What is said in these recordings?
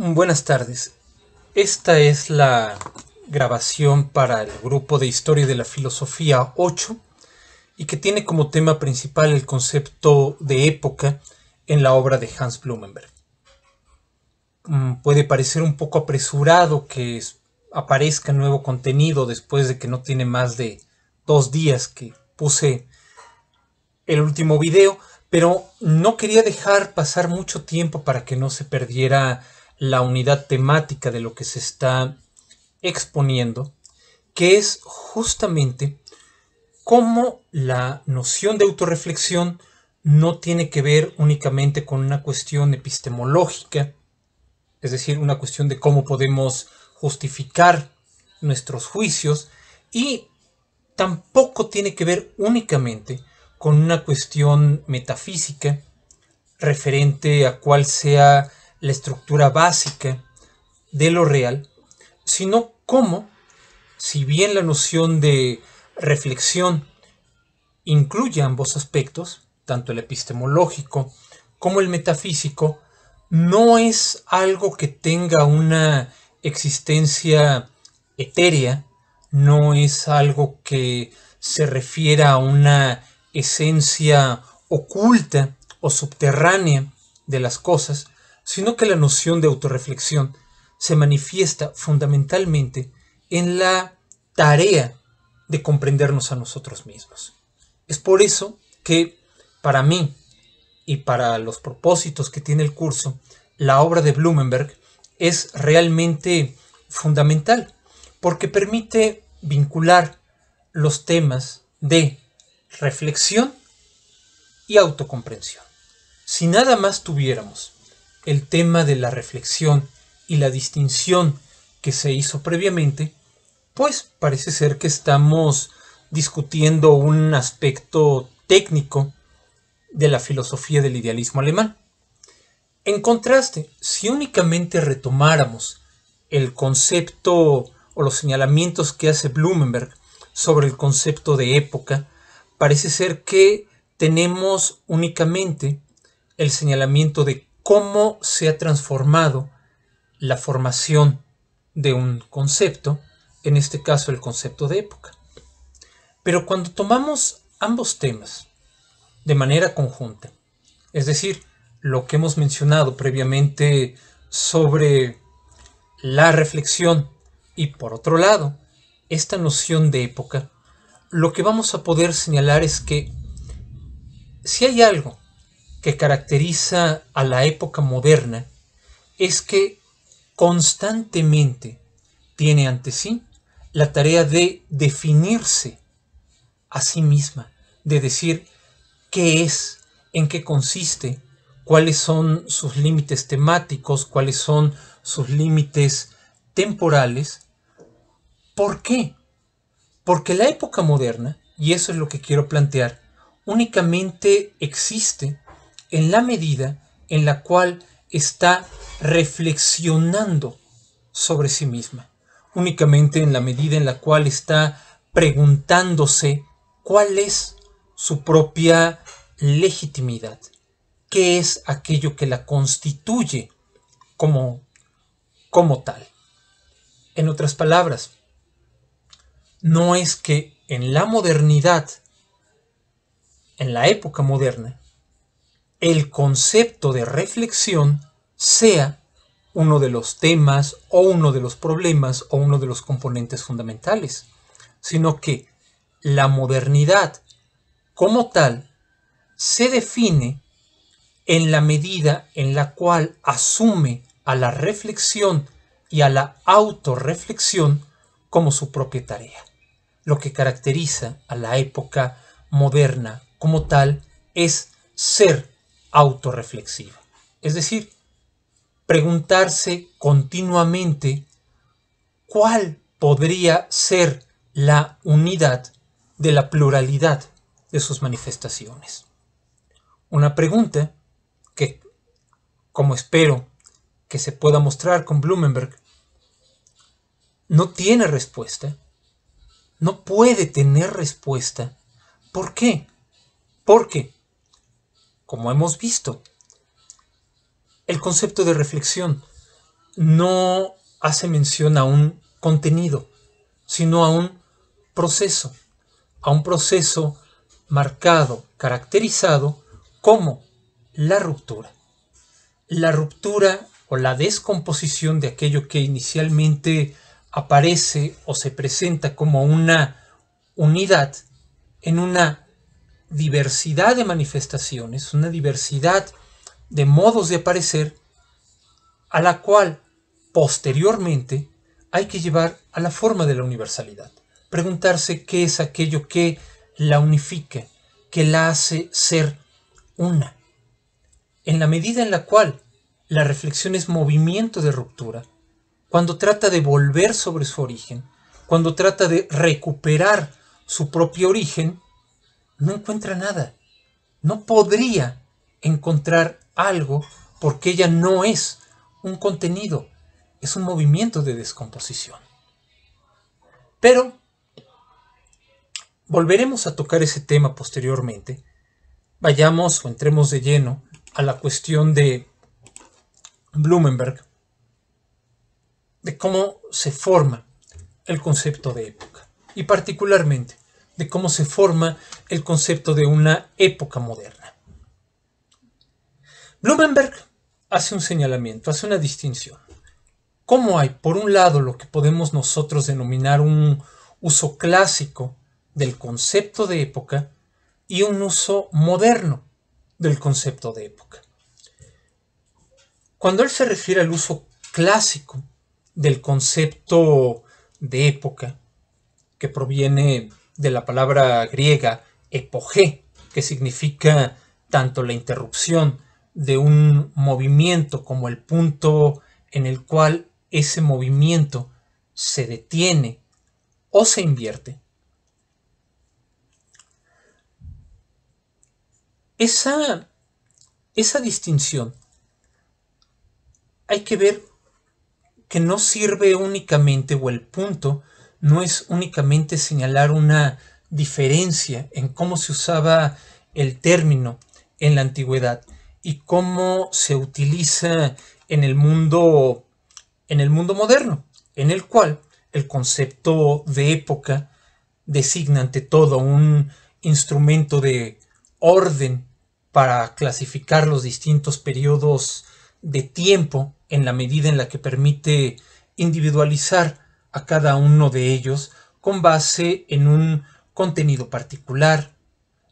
Buenas tardes. Esta es la grabación para el grupo de Historia de la Filosofía 8 y que tiene como tema principal el concepto de época en la obra de Hans Blumenberg. Puede parecer un poco apresurado que aparezca nuevo contenido después de que no tiene más de 2 días que puse el último video, pero no quería dejar pasar mucho tiempo para que no se perdiera la unidad temática de lo que se está exponiendo, que es justamente cómo la noción de autorreflexión no tiene que ver únicamente con una cuestión epistemológica, es decir, una cuestión de cómo podemos justificar nuestros juicios, y tampoco tiene que ver únicamente con una cuestión metafísica referente a cuál sea la estructura básica de lo real, sino cómo, si bien la noción de reflexión incluye ambos aspectos, tanto el epistemológico como el metafísico, no es algo que tenga una existencia etérea, no es algo que se refiera a una esencia oculta o subterránea de las cosas, sino que la noción de autorreflexión se manifiesta fundamentalmente en la tarea de comprendernos a nosotros mismos. Es por eso que para mí y para los propósitos que tiene el curso, la obra de Blumenberg es realmente fundamental, porque permite vincular los temas de reflexión y autocomprensión. Si nada más tuviéramos el tema de la reflexión y la distinción que se hizo previamente, pues parece ser que estamos discutiendo un aspecto técnico de la filosofía del idealismo alemán. En contraste, si únicamente retomáramos el concepto o los señalamientos que hace Blumenberg sobre el concepto de época, parece ser que tenemos únicamente el señalamiento de cómo se ha transformado la formación de un concepto, en este caso el concepto de época. Pero cuando tomamos ambos temas de manera conjunta, es decir, lo que hemos mencionado previamente sobre la reflexión y por otro lado, esta noción de época, lo que vamos a poder señalar es que si hay algo que caracteriza a la época moderna, es que constantemente tiene ante sí la tarea de definirse a sí misma, de decir qué es, en qué consiste, cuáles son sus límites temáticos, cuáles son sus límites temporales. ¿Por qué? Porque la época moderna, y eso es lo que quiero plantear, únicamente existe en la medida en la cual está reflexionando sobre sí misma, únicamente en la medida en la cual está preguntándose cuál es su propia legitimidad, qué es aquello que la constituye como, como tal. En otras palabras, no es que en la modernidad, en la época moderna, el concepto de reflexión sea uno de los temas o uno de los problemas o uno de los componentes fundamentales, sino que la modernidad como tal se define en la medida en la cual asume a la reflexión y a la autorreflexión como su propia tarea. Lo que caracteriza a la época moderna como tal es ser autorreflexiva. Es decir, preguntarse continuamente cuál podría ser la unidad de la pluralidad de sus manifestaciones. Una pregunta que, como espero que se pueda mostrar con Blumenberg, no tiene respuesta, no puede tener respuesta. ¿Por qué? Porque, como hemos visto, el concepto de reflexión no hace mención a un contenido, sino a un proceso marcado, caracterizado como la ruptura. La ruptura o la descomposición de aquello que inicialmente aparece o se presenta como una unidad en una diversidad de manifestaciones, una diversidad de modos de aparecer, a la cual posteriormente hay que llevar a la forma de la universalidad. Preguntarse qué es aquello que la unifica, que la hace ser una. En la medida en la cual la reflexión es movimiento de ruptura, cuando trata de volver sobre su origen, cuando trata de recuperar su propio origen, no encuentra nada. No podría encontrar algo porque ella no es un contenido, es un movimiento de descomposición. Pero volveremos a tocar ese tema posteriormente. Vayamos o entremos de lleno a la cuestión de Blumenberg, de cómo se forma el concepto de época y particularmente de cómo se forma el concepto de una época moderna. Blumenberg hace un señalamiento, hace una distinción. ¿Cómo hay, por un lado, lo que podemos nosotros denominar un uso clásico del concepto de época y un uso moderno del concepto de época? Cuando él se refiere al uso clásico del concepto de época, que proviene de la palabra griega epogé, que significa tanto la interrupción de un movimiento como el punto en el cual ese movimiento se detiene o se invierte. Esa distinción hay que ver que no sirve únicamente, o el punto no es únicamente señalar una diferencia en cómo se usaba el término en la antigüedad y cómo se utiliza en el mundo moderno, en el cual el concepto de época designa ante todo un instrumento de orden para clasificar los distintos periodos de tiempo en la medida en la que permite individualizar a cada uno de ellos con base en un contenido particular,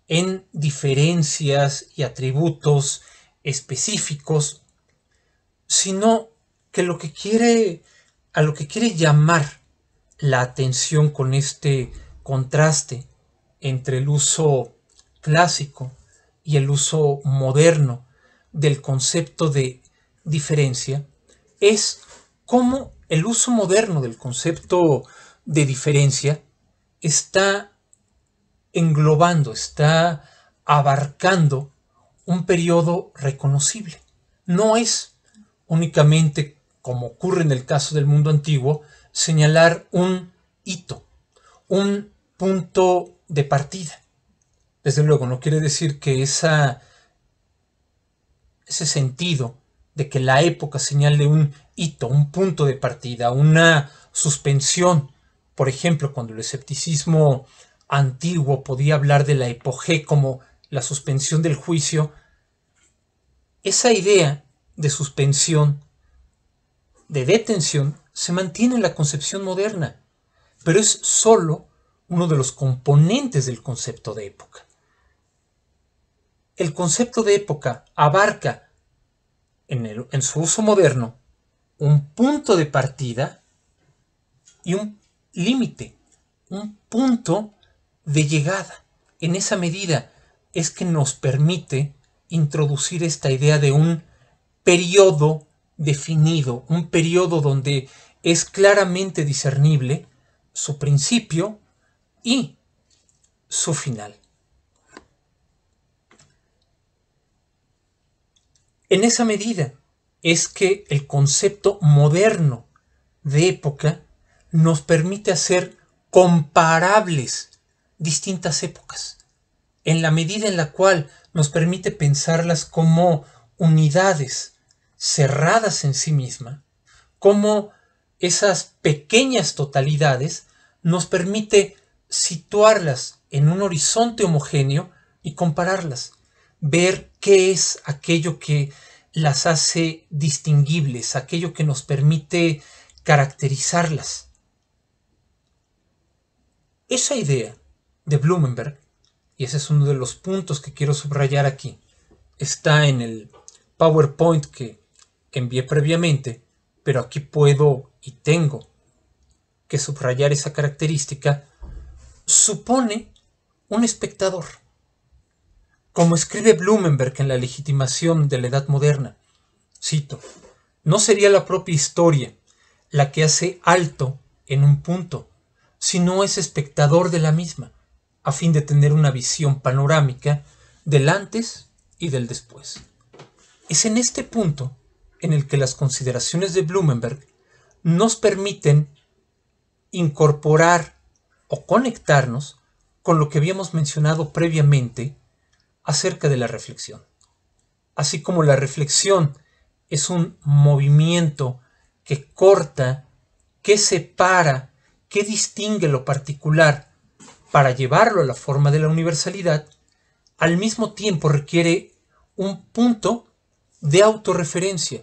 en diferencias y atributos específicos, sino que a lo que quiere llamar la atención con este contraste entre el uso clásico y el uso moderno del concepto de diferencia es cómo el uso moderno del concepto de diferencia está englobando, está abarcando un periodo reconocible. No es únicamente, como ocurre en el caso del mundo antiguo, señalar un hito, un punto de partida. Desde luego, no quiere decir que ese sentido de que la época señale un hito, un punto de partida, una suspensión. Por ejemplo, cuando el escepticismo antiguo podía hablar de la epogé como la suspensión del juicio, esa idea de suspensión, de detención, se mantiene en la concepción moderna, pero es sólo uno de los componentes del concepto de época. El concepto de época abarca en su uso moderno un punto de partida y un límite, un punto de llegada. En esa medida es que nos permite introducir esta idea de un periodo definido, un periodo donde es claramente discernible su principio y su final. En esa medida es que el concepto moderno de época nos permite hacer comparables distintas épocas, en la medida en la cual nos permite pensarlas como unidades cerradas en sí misma, cómo esas pequeñas totalidades nos permite situarlas en un horizonte homogéneo y compararlas, ver qué es aquello que las hace distinguibles, aquello que nos permite caracterizarlas. Esa idea de Blumenberg, y ese es uno de los puntos que quiero subrayar aquí, está en el PowerPoint que envié previamente, pero aquí puedo y tengo que subrayar esa característica, supone un espectador. Como escribe Blumenberg en La legitimación de la Edad Moderna, cito, no sería la propia historia la que hace alto en un punto, sino es espectador de la misma, a fin de tener una visión panorámica del antes y del después. Es en este punto en el que las consideraciones de Blumenberg nos permiten incorporar o conectarnos con lo que habíamos mencionado previamente acerca de la reflexión. Así como la reflexión es un movimiento que corta, que separa, que distingue lo particular para llevarlo a la forma de la universalidad, al mismo tiempo requiere un punto de autorreferencia,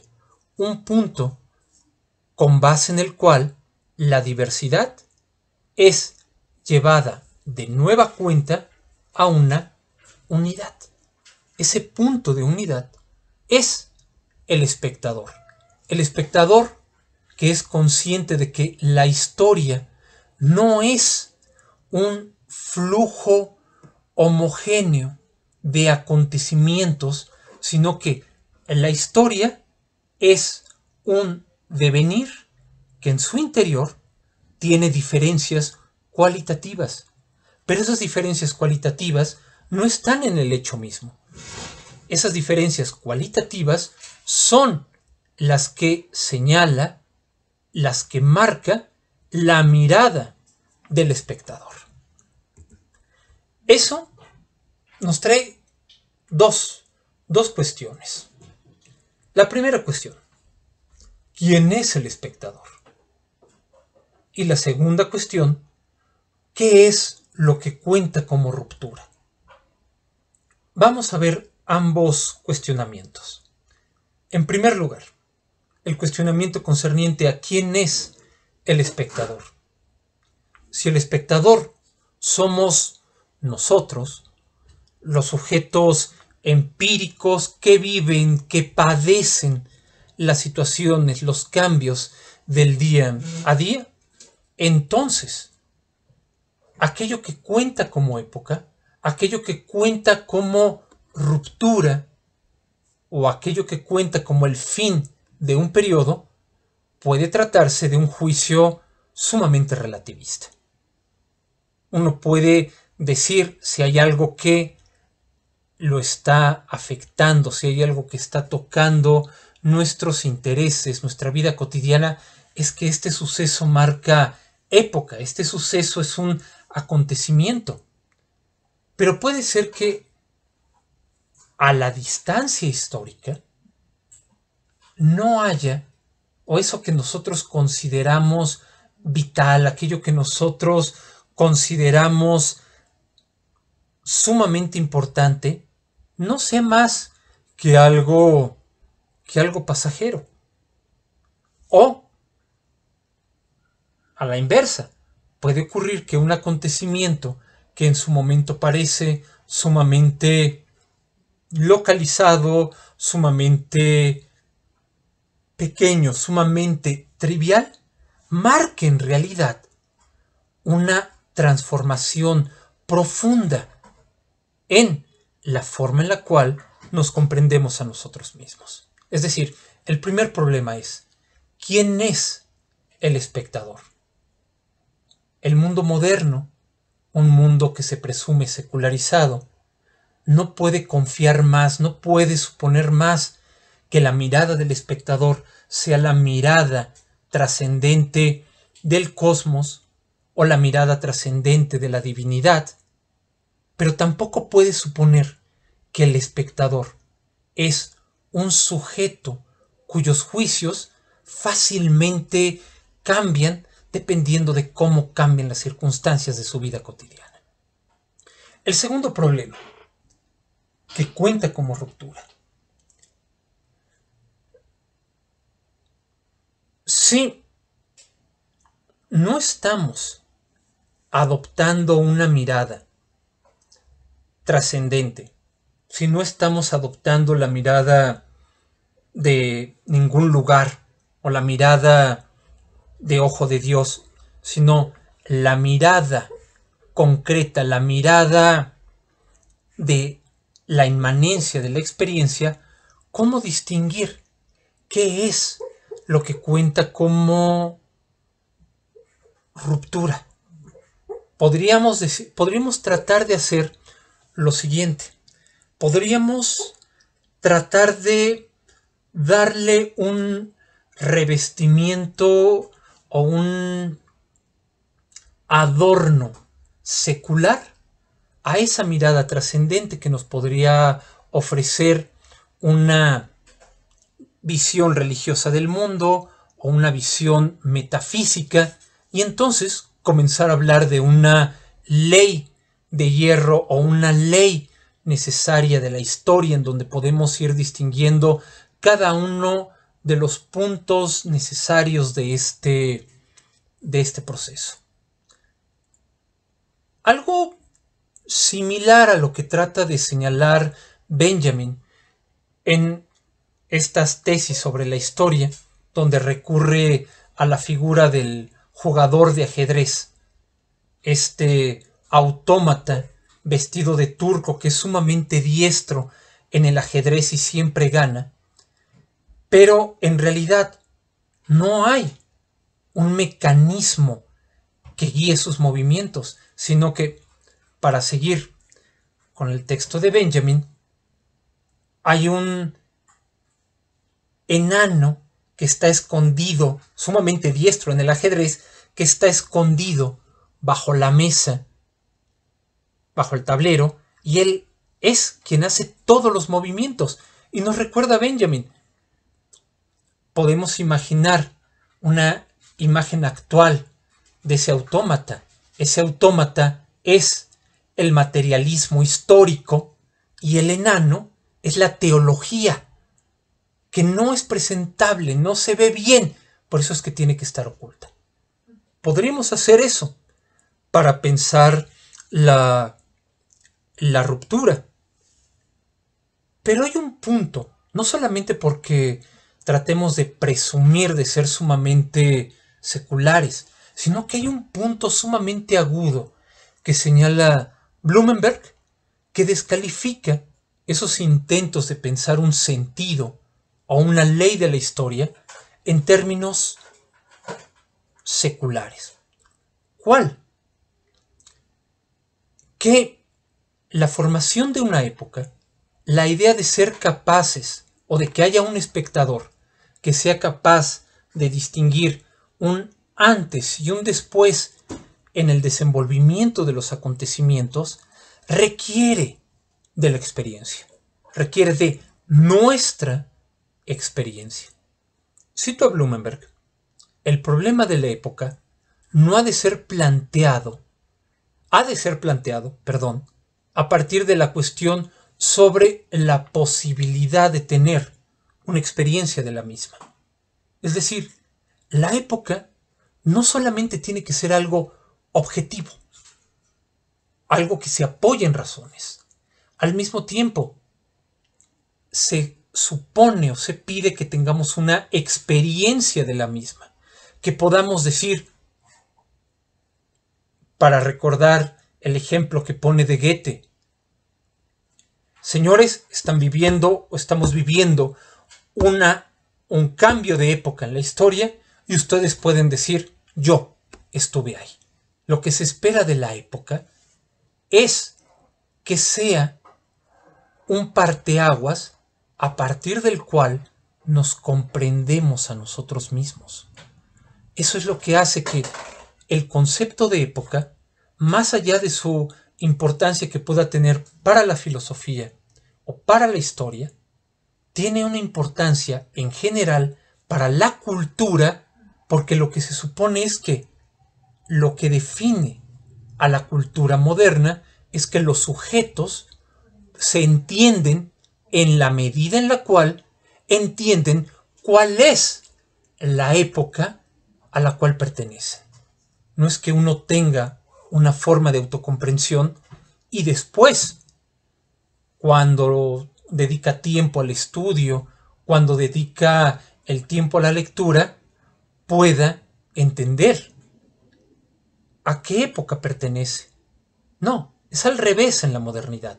un punto con base en el cual la diversidad es llevada de nueva cuenta a una unidad. Ese punto de unidad es el espectador. El espectador que es consciente de que la historia no es un flujo homogéneo de acontecimientos, sino que la historia es un devenir que en su interior tiene diferencias cualitativas. Pero esas diferencias cualitativas no están en el hecho mismo. Esas diferencias cualitativas son las que señala, las que marca la mirada del espectador. Eso nos trae dos cuestiones. La primera cuestión, ¿quién es el espectador? Y la segunda cuestión, ¿qué es lo que cuenta como ruptura? Vamos a ver ambos cuestionamientos. En primer lugar, el cuestionamiento concerniente a quién es el espectador. Si el espectador somos nosotros, los sujetos empíricos que viven, que padecen las situaciones, los cambios del día a día, entonces aquello que cuenta como época, aquello que cuenta como ruptura o aquello que cuenta como el fin de un periodo, puede tratarse de un juicio sumamente relativista. Uno puede decir si hay algo que lo está afectando, si hay algo que está tocando nuestros intereses, nuestra vida cotidiana, es que este suceso marca época, este suceso es un acontecimiento. Pero puede ser que a la distancia histórica no haya, o eso que nosotros consideramos vital, aquello que nosotros consideramos sumamente importante, no sea más que algo pasajero. O, a la inversa, puede ocurrir que un acontecimiento que en su momento parece sumamente localizado, sumamente pequeño, sumamente trivial, marque en realidad una transformación profunda en la forma en la cual nos comprendemos a nosotros mismos. Es decir, el primer problema es, ¿quién es el espectador? El mundo moderno, un mundo que se presume secularizado, no puede confiar más, no puede suponer más que la mirada del espectador sea la mirada trascendente del cosmos o la mirada trascendente de la divinidad, pero tampoco puede suponer que el espectador es un sujeto cuyos juicios fácilmente cambian dependiendo de cómo cambian las circunstancias de su vida cotidiana. El segundo problema que cuenta como ruptura. Si no estamos adoptando una mirada trascendente, si no estamos adoptando la mirada de ningún lugar o la mirada de ojo de Dios, sino la mirada concreta, la mirada de la inmanencia de la experiencia, ¿cómo distinguir qué es lo que cuenta como ruptura? Podríamos tratar de hacer lo siguiente. Podríamos tratar de darle un revestimiento o un adorno secular a esa mirada trascendente que nos podría ofrecer una visión religiosa del mundo o una visión metafísica, y entonces comenzar a hablar de una ley de hierro o una ley necesaria de la historia en donde podemos ir distinguiendo cada uno de los puntos necesarios de este proceso. Algo similar a lo que trata de señalar Benjamin en estas tesis sobre la historia, donde recurre a la figura del jugador de ajedrez, este autómata vestido de turco que es sumamente diestro en el ajedrez y siempre gana, pero en realidad no hay un mecanismo que guíe sus movimientos, sino que, para seguir con el texto de Benjamin, hay un enano que está escondido, sumamente diestro en el ajedrez, que está escondido bajo la mesa, bajo el tablero, y él es quien hace todos los movimientos. Y nos recuerda a Benjamin. Podemos imaginar una imagen actual de ese autómata. Ese autómata es el materialismo histórico y el enano es la teología, que no es presentable, no se ve bien, por eso es que tiene que estar oculta. Podríamos hacer eso para pensar la ruptura. Pero hay un punto, no solamente porque tratemos de presumir de ser sumamente seculares, sino que hay un punto sumamente agudo que señala Blumenberg, que descalifica esos intentos de pensar un sentido o una ley de la historia en términos seculares. ¿Cuál? Que la formación de una época, la idea de ser capaces o de que haya un espectador que sea capaz de distinguir un antes y un después en el desenvolvimiento de los acontecimientos, requiere de la experiencia, requiere de nuestra experiencia. Cito a Blumenberg: el problema de la época no ha de ser planteado, a partir de la cuestión sobre la posibilidad de tener una experiencia de la misma. Es decir, la época no solamente tiene que ser algo objetivo, algo que se apoya en razones. Al mismo tiempo, se supone o se pide que tengamos una experiencia de la misma, que podamos decir, para recordar el ejemplo que pone de Goethe: señores, estamos viviendo un cambio de época en la historia y ustedes pueden decir, yo estuve ahí. Lo que se espera de la época es que sea un parteaguas a partir del cual nos comprendemos a nosotros mismos. Eso es lo que hace que el concepto de época, más allá de su importancia que pueda tener para la filosofía o para la historia, tiene una importancia en general para la cultura, porque lo que se supone es que lo que define a la cultura moderna es que los sujetos se entienden en la medida en la cual entienden cuál es la época a la cual pertenecen. No es que uno tenga una forma de autocomprensión y después, cuando dedica tiempo al estudio, cuando dedica el tiempo a la lectura, pueda entender a qué época pertenece. No, es al revés en la modernidad.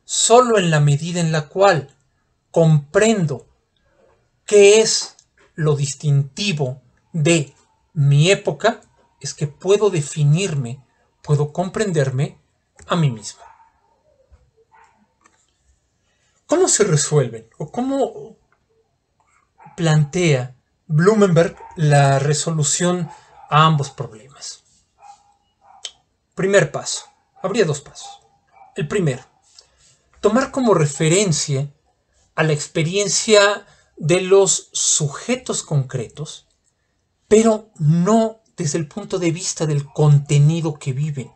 Solo en la medida en la cual comprendo qué es lo distintivo de mi época, es que puedo definirme, puedo comprenderme a mí mismo. ¿Cómo se resuelven o cómo plantea Blumenberg la resolución a ambos problemas? Primer paso. Habría dos pasos. El primero, tomar como referencia a la experiencia de los sujetos concretos, pero no desde el punto de vista del contenido que viven,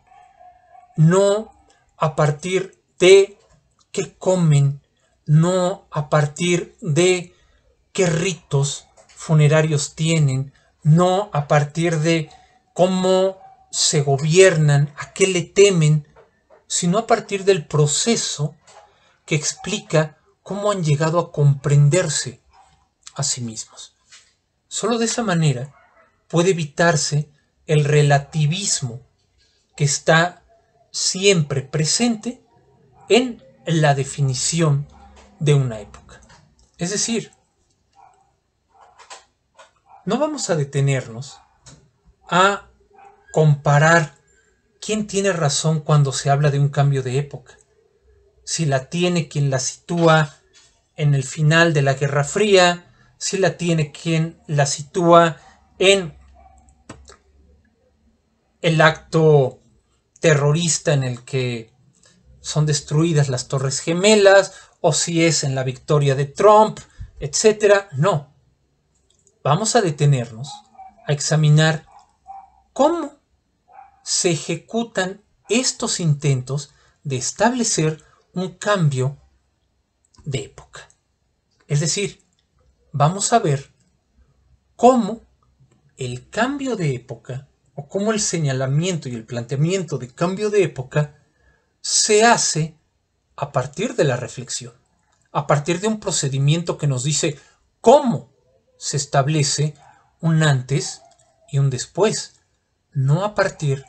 no a partir de qué comen, no a partir de qué ritos funerarios tienen, no a partir de cómo se gobiernan, a qué le temen, sino a partir del proceso que explica cómo han llegado a comprenderse a sí mismos. Solo de esa manera puede evitarse el relativismo que está siempre presente en la definición de una época. Es decir, no vamos a detenernos a comparar quién tiene razón cuando se habla de un cambio de época. Si la tiene quien la sitúa en el final de la Guerra Fría, si la tiene quien la sitúa en el acto terrorista en el que son destruidas las Torres Gemelas, o si es en la victoria de Trump, etc. No. Vamos a detenernos a examinar cómo se ejecutan estos intentos de establecer un cambio de época. Es decir, vamos a ver cómo el cambio de época, o cómo el señalamiento y el planteamiento de cambio de época se hace a partir de la reflexión, a partir de un procedimiento que nos dice cómo se establece un antes y un después, no a partir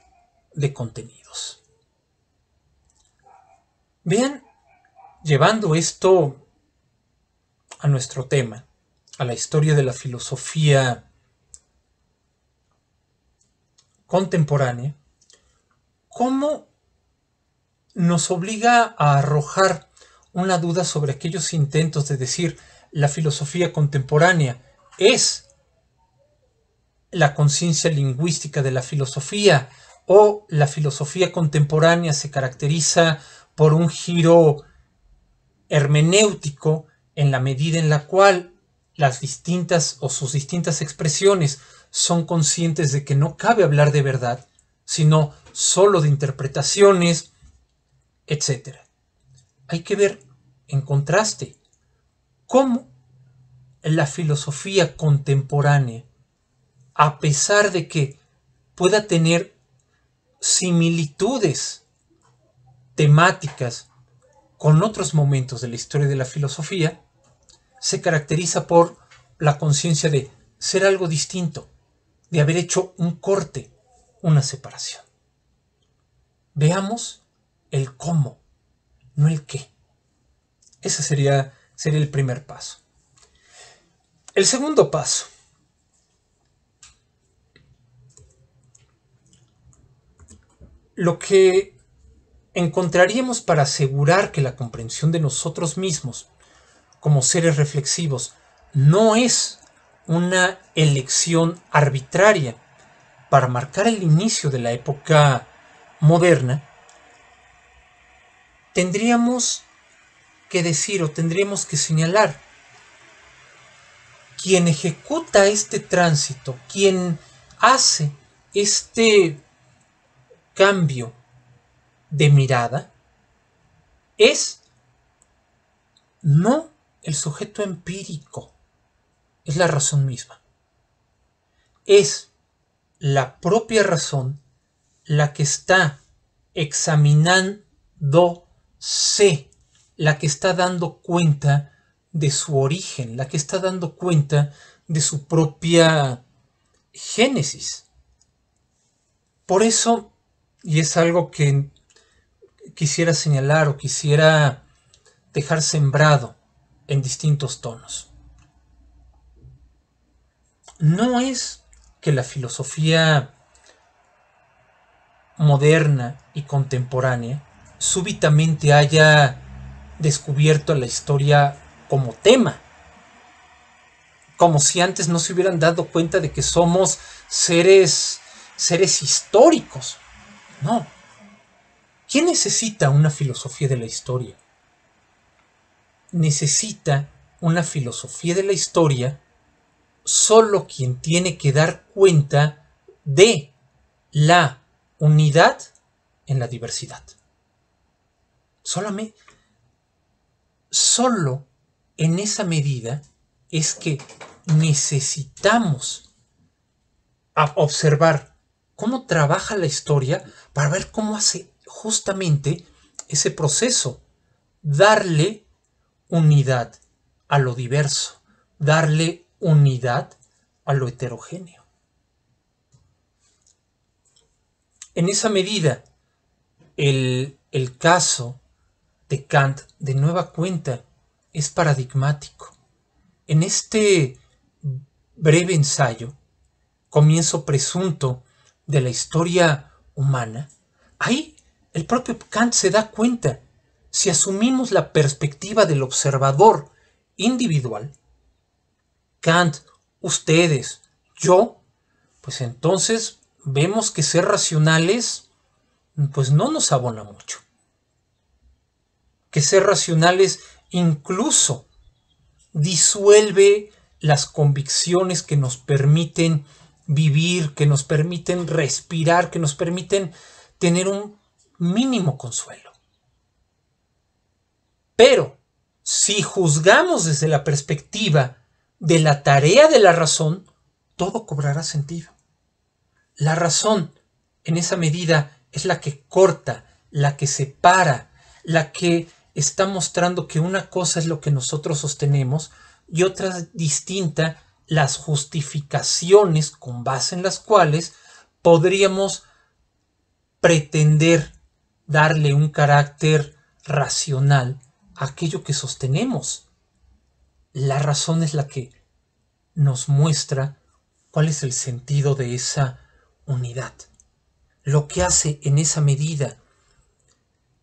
de contenidos. Vean, llevando esto a nuestro tema, a la historia de la filosofía contemporánea, cómo nos obliga a arrojar una duda sobre aquellos intentos de decir la filosofía contemporánea es la conciencia lingüística de la filosofía, o la filosofía contemporánea se caracteriza por un giro hermenéutico en la medida en la cual las distintas o sus distintas expresiones son conscientes de que no cabe hablar de verdad, sino solo de interpretaciones, etc. Hay que ver, en contraste, cómo la filosofía contemporánea, a pesar de que pueda tener similitudes temáticas con otros momentos de la historia de la filosofía, se caracteriza por la conciencia de ser algo distinto, de haber hecho un corte, una separación. Veamos el cómo, no el qué. Ese sería el primer paso. El segundo paso. Lo que encontraríamos para asegurar que la comprensión de nosotros mismos como seres reflexivos no es una elección arbitraria para marcar el inicio de la época moderna, tendríamos que decir o tendríamos que señalar quien ejecuta este tránsito, quien hace este cambio de mirada, es no el sujeto empírico, es la razón misma. Es la propia razón la que está examinándose, la que está dando cuenta de su origen, la que está dando cuenta de su propia génesis. Por eso, y es algo que quisiera señalar o quisiera dejar sembrado en distintos tonos, no es que la filosofía moderna y contemporánea súbitamente haya descubierto la historia como tema, como si antes no se hubieran dado cuenta de que somos seres históricos. No. ¿Quién necesita una filosofía de la historia? Necesita una filosofía de la historia solo quien tiene que dar cuenta de la unidad en la diversidad. Solo en esa medida es que necesitamos observar cómo trabaja la historia para ver cómo hace justamente ese proceso, darle unidad a lo diverso, darle unidad a lo heterogéneo. En esa medida, el caso de Kant, de nueva cuenta, es paradigmático. En este breve ensayo, comienzo presunto de la historia humana, ahí el propio Kant se da cuenta, si asumimos la perspectiva del observador individual, Kant, ustedes, yo, pues entonces vemos que ser racionales pues no nos abona mucho. Que ser racionales incluso disuelve las convicciones que nos permiten vivir, que nos permiten respirar, que nos permiten tener un mínimo consuelo. Pero si juzgamos desde la perspectiva de la tarea de la razón, todo cobrará sentido. La razón, en esa medida, es la que corta, la que separa, la que está mostrando que una cosa es lo que nosotros sostenemos y otra distinta las justificaciones con base en las cuales podríamos pretender darle un carácter racional a aquello que sostenemos. La razón es la que nos muestra cuál es el sentido de esa unidad, lo que hace en esa medida.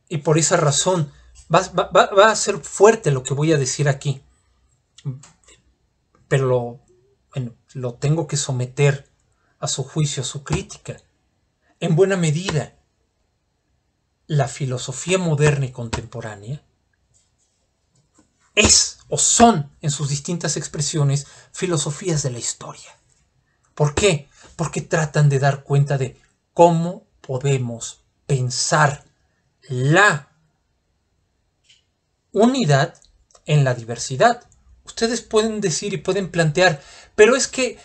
Y por esa razón va a ser fuerte lo que voy a decir aquí, pero lo tengo que someter a su juicio, a su crítica. En buena medida, la filosofía moderna y contemporánea es o son, en sus distintas expresiones, filosofías de la historia. ¿Por qué? Porque tratan de dar cuenta de cómo podemos pensar la unidad en la diversidad. Ustedes pueden decir y pueden plantear, pero es que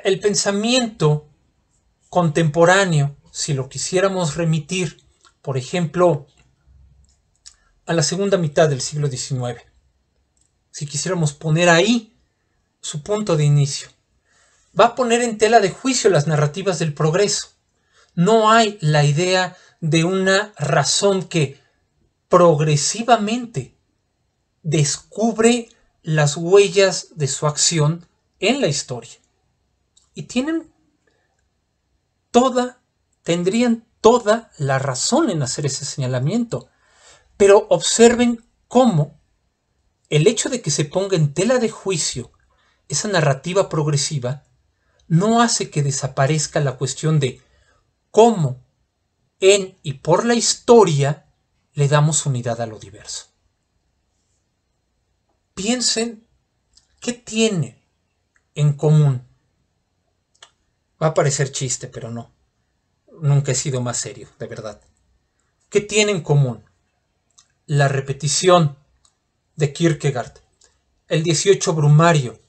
el pensamiento contemporáneo, si lo quisiéramos remitir, por ejemplo, a la segunda mitad del siglo XIX, si quisiéramos poner ahí su punto de inicio, va a poner en tela de juicio las narrativas del progreso. No hay la idea de una razón que progresivamente descubre las huellas de su acción en la historia. Y tendrían toda la razón en hacer ese señalamiento. Pero observen cómo el hecho de que se ponga en tela de juicio esa narrativa progresiva no hace que desaparezca la cuestión de cómo en y por la historia le damos unidad a lo diverso. Piensen qué tiene en común? Va a parecer chiste, pero no. Nunca he sido más serio, de verdad. ¿Qué tiene en común? La repetición de Kierkegaard, el 18 Brumario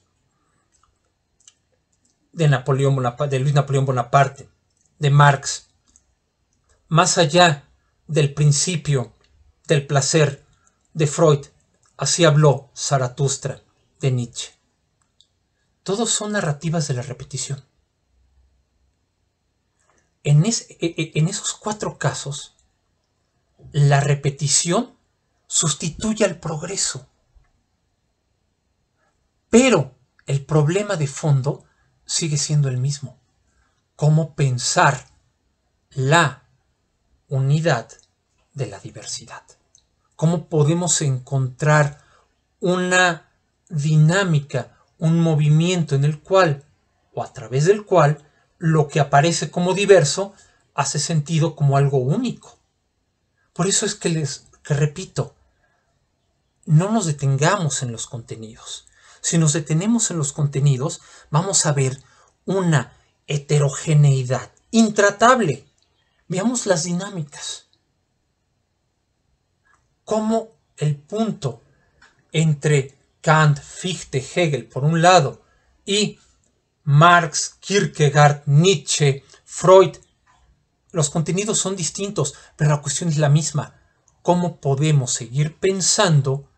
de Luis Napoleón Bonaparte, de Marx, más allá del principio del placer de Freud, así habló Zaratustra de Nietzsche. Todos son narrativas de la repetición. En esos 4 casos, la repetición sustituye al progreso. Pero el problema de fondo sigue siendo el mismo. Cómo pensar la unidad de la diversidad. Cómo podemos encontrar una dinámica, un movimiento en el cual, o a través del cual, lo que aparece como diverso hace sentido como algo único. Por eso es que repito, no nos detengamos en los contenidos. Si nos detenemos en los contenidos, vamos a ver una heterogeneidad intratable. Veamos las dinámicas. Cómo el punto entre Kant, Fichte, Hegel, por un lado, y Marx, Kierkegaard, Nietzsche, Freud, los contenidos son distintos, pero la cuestión es la misma. ¿Cómo podemos seguir pensando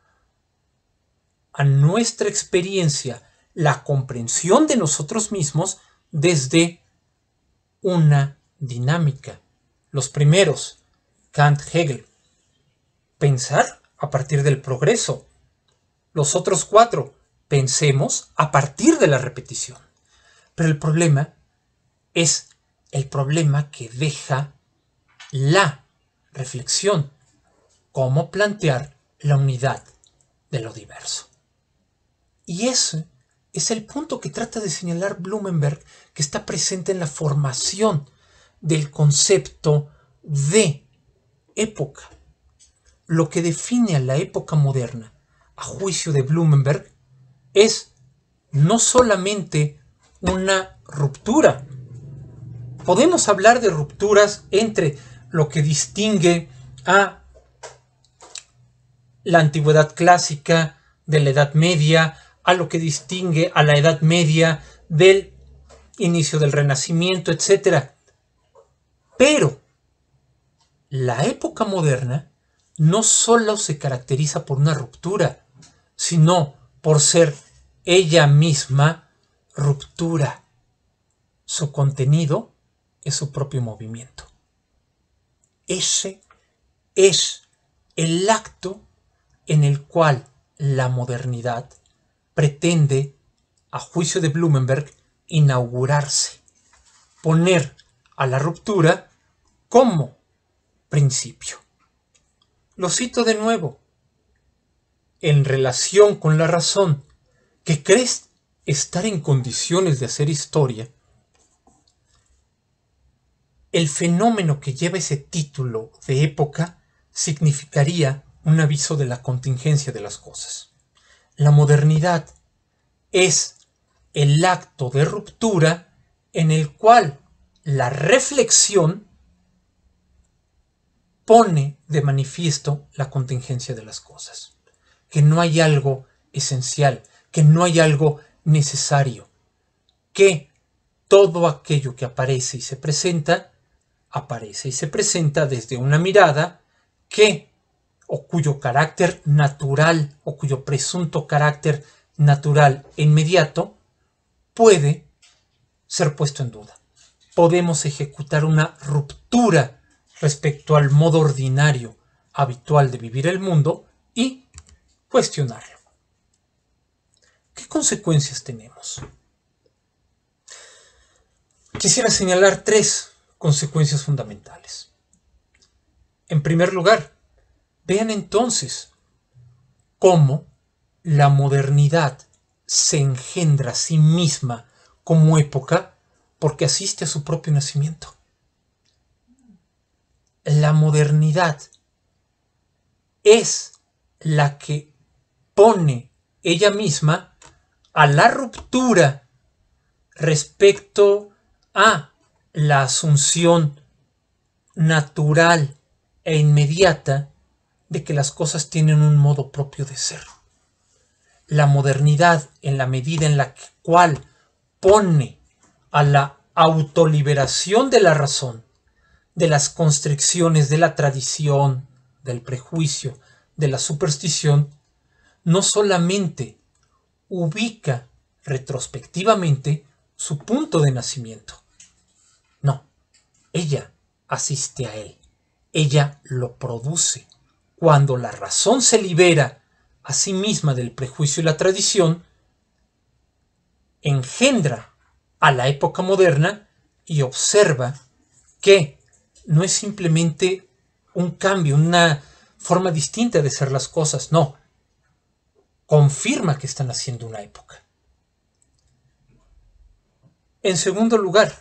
a nuestra experiencia, la comprensión de nosotros mismos desde una dinámica? Los primeros, Kant, Hegel, pensar a partir del progreso. Los otros 4, pensemos a partir de la repetición. Pero el problema es el problema que deja la reflexión. Cómo plantear la unidad de lo diverso. Y ese es el punto que trata de señalar Blumenberg, que está presente en la formación del concepto de época. Lo que define a la época moderna, a juicio de Blumenberg, es no solamente una ruptura. Podemos hablar de rupturas entre lo que distingue a la antigüedad clásica de la Edad Media, a lo que distingue a la Edad Media del inicio del Renacimiento, etc. Pero la época moderna no solo se caracteriza por una ruptura, sino por ser ella misma ruptura. Su contenido es su propio movimiento. Ese es el acto en el cual la modernidad pretende, a juicio de Blumenberg, inaugurarse, poner a la ruptura como principio. Lo cito de nuevo, en relación con la razón, que crees estar en condiciones de hacer historia, el fenómeno que lleva ese título de época significaría un aviso de la contingencia de las cosas. La modernidad es el acto de ruptura en el cual la reflexión pone de manifiesto la contingencia de las cosas, que no hay algo esencial, que no hay algo necesario, que todo aquello que aparece y se presenta desde una mirada o cuyo carácter natural o cuyo presunto carácter natural e inmediato puede ser puesto en duda. Podemos ejecutar una ruptura respecto al modo ordinario, habitual de vivir el mundo y cuestionarlo. ¿Qué consecuencias tenemos? Quisiera señalar 3 consecuencias fundamentales. En primer lugar, vean entonces cómo la modernidad se engendra a sí misma como época porque asiste a su propio nacimiento. La modernidad es la que pone ella misma a la ruptura respecto a la asunción natural e inmediata de que las cosas tienen un modo propio de ser. La modernidad, en la medida en la cual pone a la autoliberación de la razón, de las constricciones de la tradición, del prejuicio, de la superstición, no solamente ubica retrospectivamente su punto de nacimiento. No, ella asiste a él. Ella lo produce. Cuando la razón se libera a sí misma del prejuicio y la tradición, engendra a la época moderna y observa que no es simplemente un cambio, una forma distinta de ser las cosas, no. Confirma que están haciendo una época. En segundo lugar,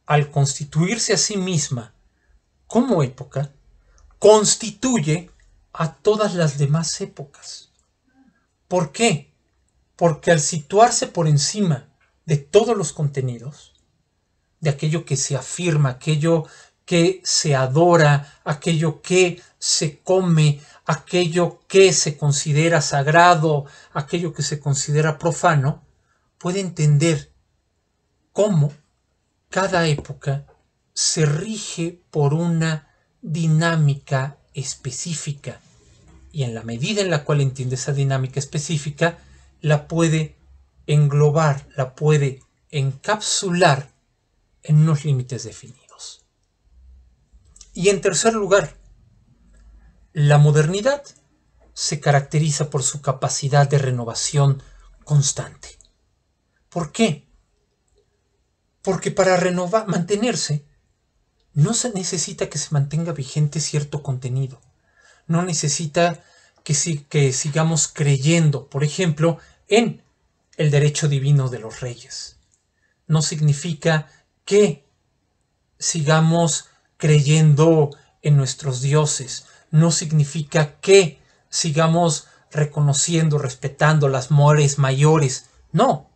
al constituirse a sí misma como época, constituye a todas las demás épocas. ¿Por qué? Porque al situarse por encima de todos los contenidos, de aquello que se afirma, aquello que se adora, aquello que se come, aquello que se considera sagrado, aquello que se considera profano, puede entender cómo cada época se rige por una dinámica específica, y en la medida en la cual entiende esa dinámica específica, la puede englobar, la puede encapsular en unos límites definidos. Y en tercer lugar, la modernidad se caracteriza por su capacidad de renovación constante. ¿Por qué? Porque para mantenerse, no se necesita que se mantenga vigente cierto contenido. No necesita que sigamos creyendo, por ejemplo, en el derecho divino de los reyes. No significa que sigamos creyendo en nuestros dioses. No significa que sigamos reconociendo, respetando las mores mayores. No,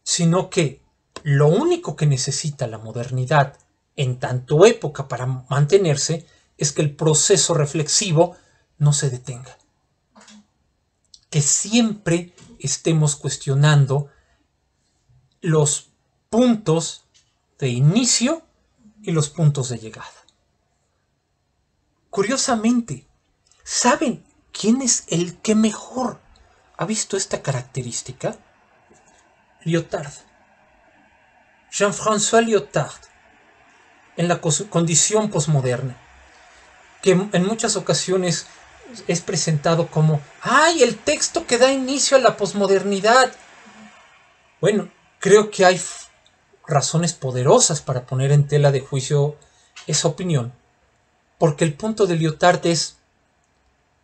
sino que lo único que necesita la modernidad en tanto época para mantenerse es que el proceso reflexivo no se detenga. Que siempre estemos cuestionando los puntos de inicio y los puntos de llegada. Curiosamente, ¿saben quién es el que mejor ha visto esta característica? Lyotard. Jean-François Lyotard, en la condición posmoderna, que en muchas ocasiones es presentado como ¡ay, el texto que da inicio a la posmodernidad! Bueno, creo que hay razones poderosas para poner en tela de juicio esa opinión, porque el punto de Lyotard es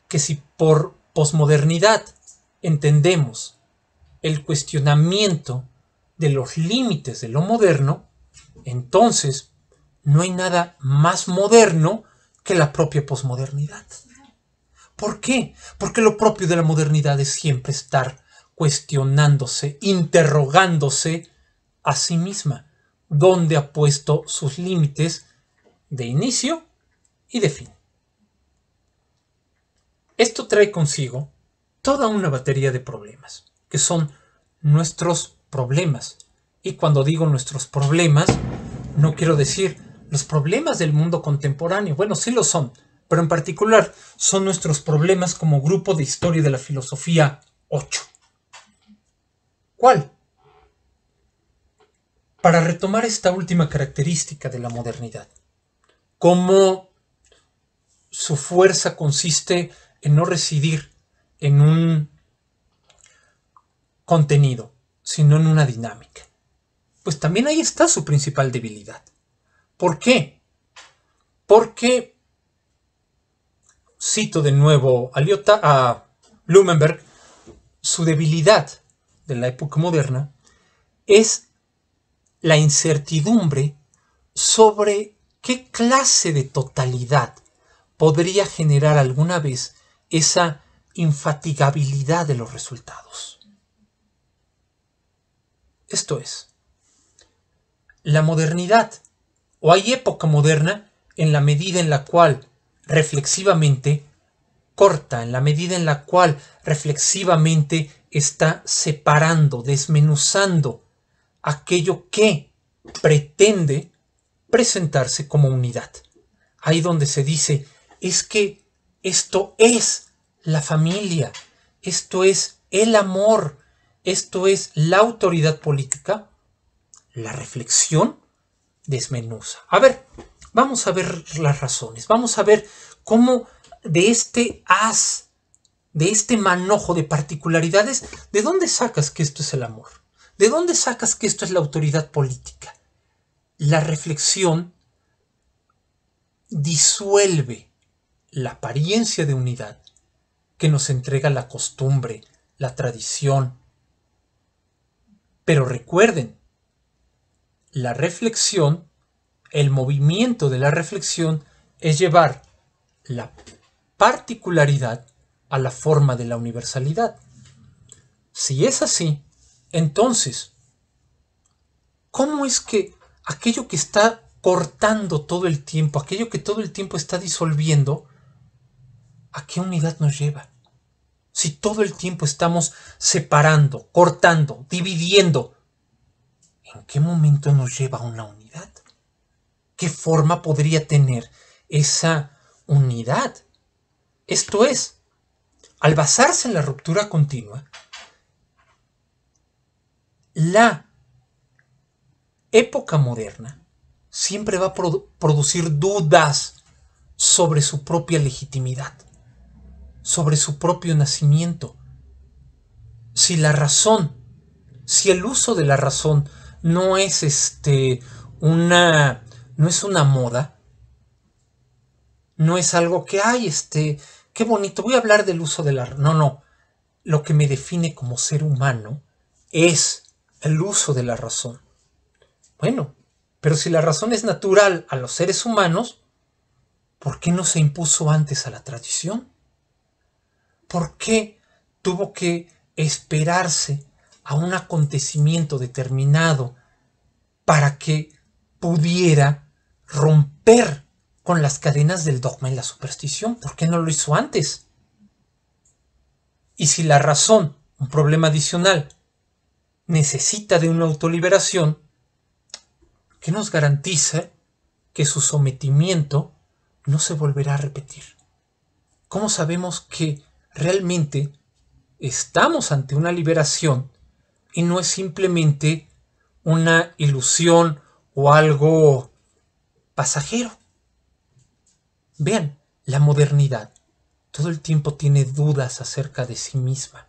que si por posmodernidad entendemos el cuestionamiento de los límites de lo moderno, entonces no hay nada más moderno que la propia posmodernidad. ¿Por qué? Porque lo propio de la modernidad es siempre estar cuestionándose, interrogándose a sí misma, dónde ha puesto sus límites de inicio y de fin. Esto trae consigo toda una batería de problemas, que son nuestros problemas. Y cuando digo nuestros problemas, no quiero decir los problemas del mundo contemporáneo. Bueno, sí lo son, pero en particular son nuestros problemas como grupo de historia de la filosofía 8. ¿Cuál? Para retomar esta última característica de la modernidad, cómo su fuerza consiste en no residir en un contenido, sino en una dinámica. Pues también ahí está su principal debilidad. ¿Por qué? Porque, cito de nuevo a Blumenberg, su debilidad de la época moderna es la incertidumbre sobre qué clase de totalidad podría generar alguna vez esa infatigabilidad de los resultados. Esto es, la modernidad, o hay época moderna en la medida en la cual reflexivamente corta, en la medida en la cual reflexivamente está separando, desmenuzando aquello que pretende presentarse como unidad. Ahí donde se dice, es que esto es la familia, esto es el amor, esto es la autoridad política. La reflexión desmenuza. A ver, vamos a ver las razones, vamos a ver cómo de este haz, de este manojo de particularidades, ¿de dónde sacas que esto es el amor? ¿De dónde sacas que esto es la autoridad política? La reflexión disuelve la apariencia de unidad que nos entrega la costumbre, la tradición. Pero recuerden, la reflexión, el movimiento de la reflexión es llevar la particularidad a la forma de la universalidad. Si es así, entonces, ¿cómo es que aquello que está cortando todo el tiempo, aquello que todo el tiempo está disolviendo, a qué unidad nos lleva? Si todo el tiempo estamos separando, cortando, dividiendo, ¿en qué momento nos lleva a una unidad? ¿Qué forma podría tener esa unidad? Esto es, al basarse en la ruptura continua, la época moderna siempre va a producir dudas sobre su propia legitimidad, sobre su propio nacimiento. Si la razón, si el uso de la razón no es no es una moda, no es algo que qué bonito, voy a hablar del uso de la razón. No, lo que me define como ser humano es el uso de la razón. Bueno, pero si la razón es natural a los seres humanos, ¿por qué no se impuso antes a la tradición? ¿Por qué tuvo que esperarse a un acontecimiento determinado para que pudiera romper con las cadenas del dogma y la superstición? ¿Por qué no lo hizo antes? Y si la razón, un problema adicional, necesita de una autoliberación, ¿qué nos garantiza que su sometimiento no se volverá a repetir? ¿Cómo sabemos que realmente estamos ante una liberación y no es simplemente una ilusión o algo pasajero? Vean, la modernidad todo el tiempo tiene dudas acerca de sí misma.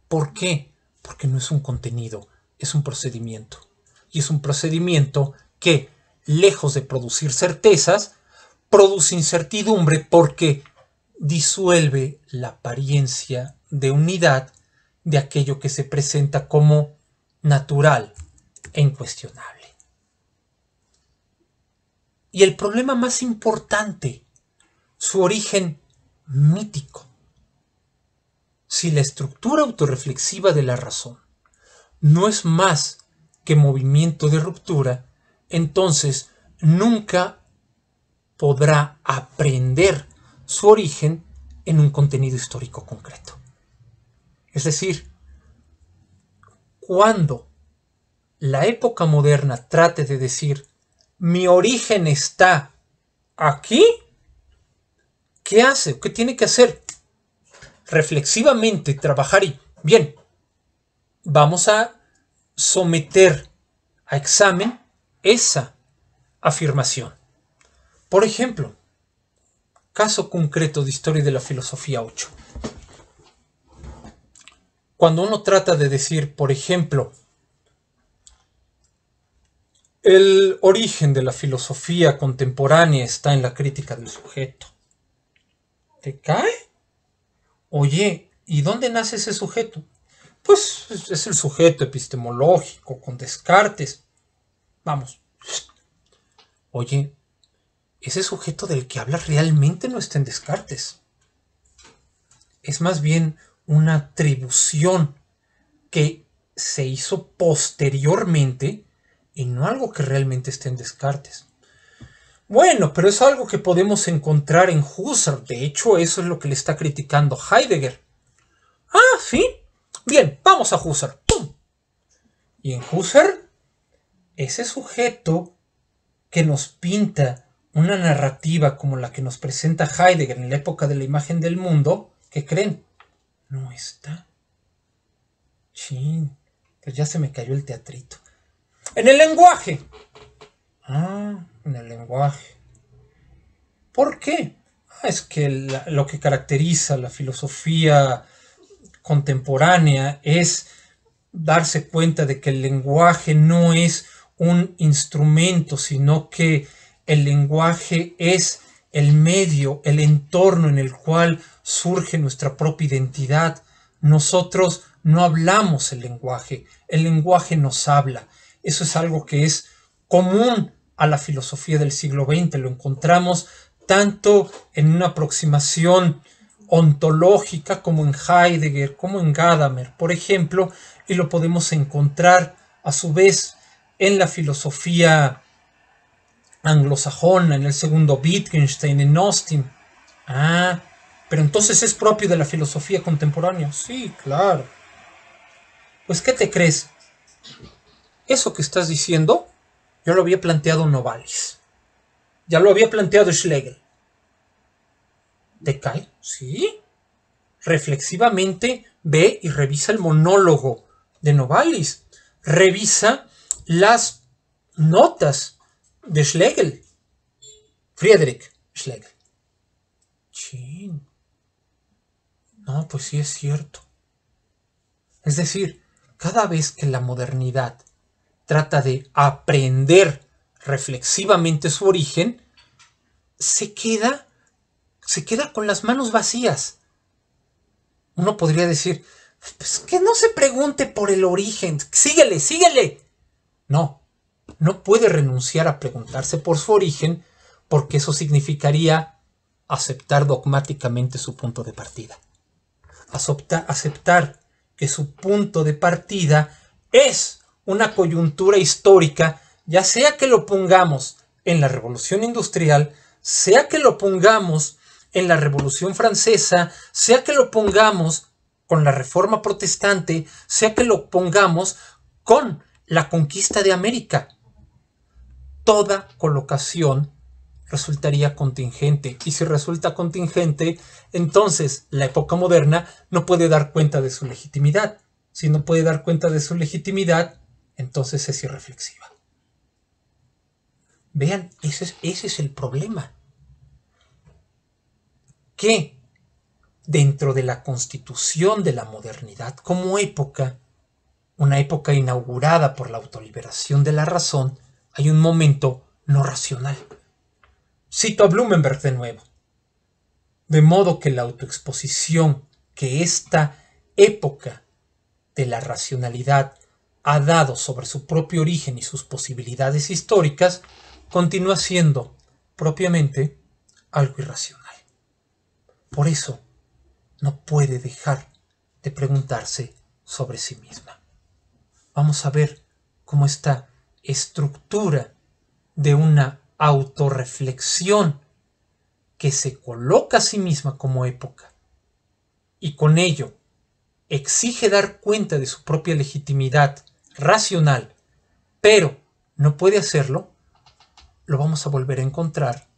¿Por qué? Porque no es un contenido, es un procedimiento. Y es un procedimiento que, lejos de producir certezas, produce incertidumbre porque disuelve la apariencia de unidad de aquello que se presenta como natural e incuestionable. Y el problema más importante, su origen mítico. Si la estructura autorreflexiva de la razón no es más que movimiento de ruptura, entonces nunca podrá aprender su origen en un contenido histórico concreto. Es decir, cuando la época moderna trate de decir mi origen está aquí, ¿qué hace? ¿Qué tiene que hacer? Reflexivamente trabajar y, bien, vamos a someter a examen esa afirmación. Por ejemplo, caso concreto de Historia de la Filosofía 8. Cuando uno trata de decir, por ejemplo, el origen de la filosofía contemporánea está en la crítica del sujeto, ¿te cae? Oye, ¿y dónde nace ese sujeto? Pues es el sujeto epistemológico, con Descartes. Vamos. Oye, ese sujeto del que hablas realmente no está en Descartes. Es más bien una atribución que se hizo posteriormente y no algo que realmente esté en Descartes. Bueno, pero es algo que podemos encontrar en Husserl. De hecho, eso es lo que le está criticando Heidegger. Ah, ¿sí? Bien, vamos a Husserl. ¡Pum! Y en Husserl, ese sujeto que nos pinta una narrativa como la que nos presenta Heidegger en la época de la imagen del mundo, ¿qué creen? No está. Chin, pues ya se me cayó el teatrito. En el lenguaje. Ah, en el lenguaje. ¿Por qué? Es que lo que caracteriza la filosofía contemporánea es darse cuenta de que el lenguaje no es un instrumento, sino que el lenguaje es el medio, el entorno en el cual surge nuestra propia identidad. Nosotros no hablamos el lenguaje nos habla. Eso es algo que es común a la filosofía del siglo XX. Lo encontramos tanto en una aproximación ontológica como en Heidegger, como en Gadamer, por ejemplo, y lo podemos encontrar a su vez en la filosofía anglosajona, en el segundo Wittgenstein, en Austin. Ah, pero entonces es propio de la filosofía contemporánea. Sí, claro. Pues, ¿qué te crees? Eso que estás diciendo, yo lo había planteado Novalis. Ya lo había planteado Schlegel. ¿Te cae? Sí. Reflexivamente ve y revisa el monólogo de Novalis. Revisa las notas de Schlegel. Friedrich Schlegel. Chin. No, pues sí es cierto. Es decir, cada vez que la modernidad trata de aprender reflexivamente su origen, se queda con las manos vacías. Uno podría decir, pues que no se pregunte por el origen, síguele, síguele. No, no puede renunciar a preguntarse por su origen, porque eso significaría aceptar dogmáticamente su punto de partida. Aceptar que su punto de partida es una coyuntura histórica, ya sea que lo pongamos en la Revolución Industrial, sea que lo pongamos en la Revolución Francesa, sea que lo pongamos con la Reforma Protestante, sea que lo pongamos con la conquista de América. Toda colocación resultaría contingente, y si resulta contingente, entonces la época moderna no puede dar cuenta de su legitimidad. Si no puede dar cuenta de su legitimidad, entonces es irreflexiva. Vean, ese es el problema. Que dentro de la constitución de la modernidad como época, una época inaugurada por la autoliberación de la razón, hay un momento no racional. Cito a Blumenberg de nuevo. De modo que la autoexposición que esta época de la racionalidad ha dado sobre su propio origen y sus posibilidades históricas continúa siendo propiamente algo irracional. Por eso no puede dejar de preguntarse sobre sí misma. Vamos a ver cómo esta estructura de una autorreflexión que se coloca a sí misma como época y con ello exige dar cuenta de su propia legitimidad racional, pero no puede hacerlo, lo vamos a volver a encontrar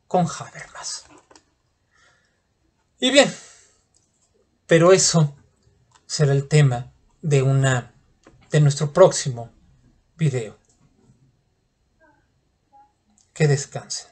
con Habermas. Y bien, pero eso será el tema de nuestro próximo video. Que descansen.